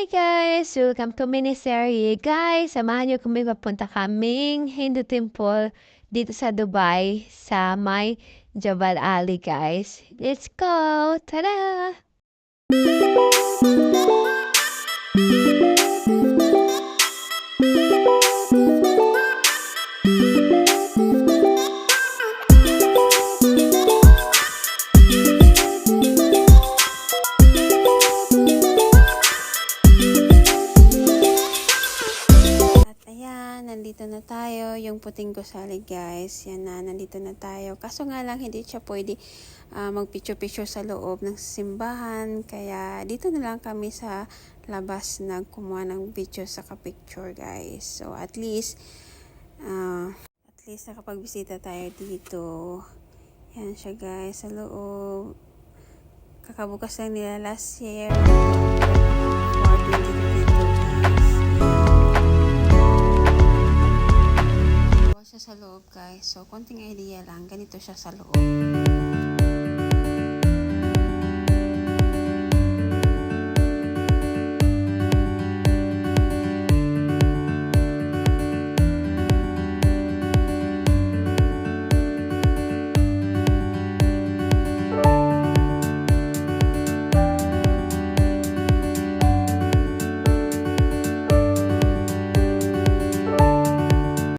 Hi guys! Welcome to miniserie. Guys, samahan niyo kami papunta kaming Hindu Temple dito sa Dubai sa may Jabal Ali guys. Let's go! Tada! Nandito na tayo, yung puting gusali guys, yan na, nandito na tayo. Kaso nga lang, hindi siya pwede magpicture-picture sa loob ng simbahan, kaya dito na lang kami sa labas nagkumuha ng video sa ka-picture guys. So at least nakapagbisita tayo dito. Yan siya guys, sa loob. Kakabukas lang nila last year. Sa loob guys, so konting idea lang, ganito siya sa loob.